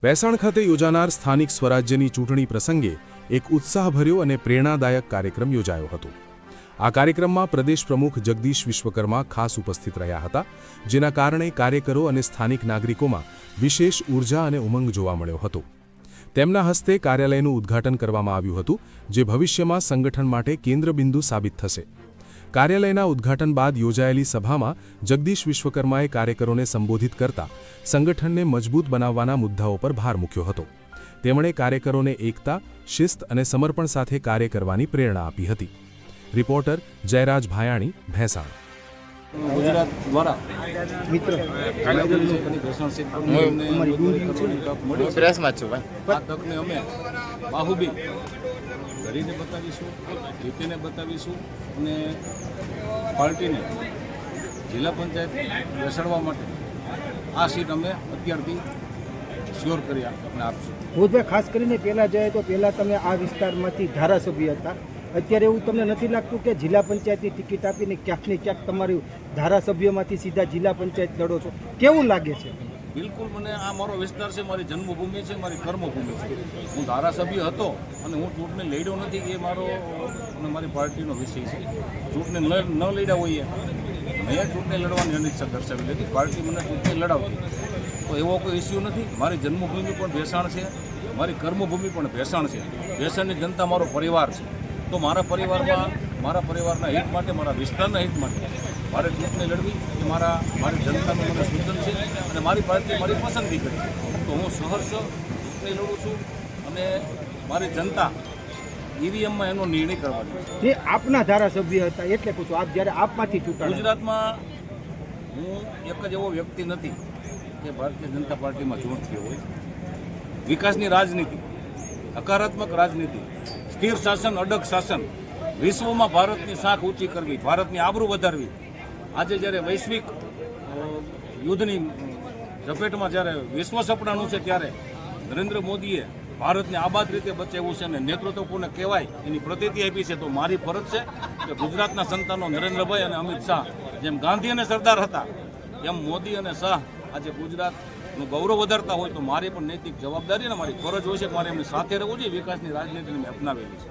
ભેસાણ ખાતે યોજાનાર સ્થાનિક સ્વરાજ્યની ચૂંટણી પ્રસંગે એક ઉત્સાહભર્યો અને પ્રેરણાદાયક કાર્યક્રમ યોજાયો હતો। આ કાર્યક્રમમાં પ્રદેશ પ્રમુખ જગદીશ વિશ્વકર્મા ખાસ ઉપસ્થિત રહ્યા હતા, જેના કારણે કાર્યકરો અને સ્થાનિક નાગરિકોમાં વિશેષ ઉર્જા અને ઉમંગ જોવા મળ્યો હતો। તેમના હસ્તે કાર્યાલયનું ઉદ્ઘાટન કરવામાં આવ્યું હતું, જે ભવિષ્યમાં સંગઠન માટે કેન્દ્રબિંદુ સાબિત થશે। કાર્યાલયના ઉદ્ઘાટન બાદ યોજાયેલી સભામાં જગદીશ વિશ્વકર્માએ કાર્યકરોને સંબોધિત કરતા સંગઠનને મજબૂત બનાવવાના મુદ્દાઓ પર ભાર મૂક્યો હતો। તેમણે કાર્યકરોને એકતા, શિસ્ત અને સમર્પણ સાથે કાર્ય કરવાની પ્રેરણા આપી હતી। રિપોર્ટર જયરાજ ભાયાણી, ભેસાણ। ગુજરાત દ્વારા મિત્ર પ્રેસમાં છું ભાઈ, આ તકને અમે બાહુબી કરીને બતાવીશું, જીતીને બતાવીશું અને પાર્ટીને જિલ્લા પંચાયત બેસાડવા માટે આ સીટ અમે અત્યારથી શ્યોર કરી અને આપશું। ભૂતભાઈ, ખાસ કરીને પહેલાં જાય તો પહેલાં તમે આ વિસ્તારમાંથી ધારાસભ્ય હતા, અત્યારે એવું તમને નથી લાગતું કે જિલ્લા પંચાયતની ટિકિટ આપીને ક્યાંક ને ક્યાંક તમારી ધારાસભ્યમાંથી સીધા જિલ્લા પંચાયત લડો છો, કેવું લાગે છે? બિલકુલ, મને આ મારો વિસ્તાર છે, મારી જન્મભૂમિ છે, મારી કર્મભૂમિ છે। હું ધારાસભ્ય હતો અને હું ચૂંટણી લડ્યો નથી, એ મારો અને મારી પાર્ટીનો વિષય છે। ચૂંટણી ન લડ્યા હોઈએ, મેં ચૂંટણી લડવાની અનિચ્છા દર્શાવી લીધી, પાર્ટી મને ચૂંટણી લડાવતી, તો એવો કોઈ ઇસ્યુ નથી। મારી જન્મભૂમિ પણ ભેસાણ છે, મારી કર્મભૂમિ પણ ભેસાણ છે। ભેસાણની જનતા મારો પરિવાર છે, તો મારા પરિવારના હિત માટે, મારા વિસ્તારના હિત માટે મારે ચૂંટણી લડવી એ મારી જનતાનું મને સૂચન છે અને મારી પાર્ટી મારી પસંદગી કરી છે, તો હું સહર્ષ ચૂંટણી લડું છું અને મારી જનતા ઈવીએમમાં એનો નિર્ણય કરવાનો છે। આપના ધારાસભ્ય હતા એટલે પૂછું, આપ જ્યારે આપમાંથી ચૂંટાયા? ગુજરાતમાં હું એક જ એવો વ્યક્તિ નથી કે ભારતીય જનતા પાર્ટીમાં જોઈન થયો હોય। વિકાસની રાજનીતિ, હકારાત્મક રાજનીતિ, સ્થિર શાસન, અડગ શાસન, વિશ્વમાં ભારતની શાખ ઊંચી કરવી, ભારતની આબરૂ વધારવી। આજે જ્યારે વૈશ્વિક યુદ્ધની ઝપેટમાં જ્યારે વિશ્વ સપનાનું છે, ત્યારે નરેન્દ્ર મોદીએ ભારતને આબાદ રીતે બચાવ્યું છે અને નેતૃત્વપૂર્ણ કહેવાય એની પ્રતિતિ આપી છે। તો મારી ફરજ છે કે ગુજરાતના સંતાનો નરેન્દ્રભાઈ અને અમિત શાહ જેમ ગાંધી અને સરદાર હતા, એમ મોદી અને શાહ આજે ગુજરાતનું ગૌરવ વધારતા હોય, તો મારી પણ નૈતિક જવાબદારી અને મારી ફરજ હોય છે કે મારે એમની સાથે રહેવું જોઈએ। વિકાસની રાજનીતિને મેં અપનાવેલી છે।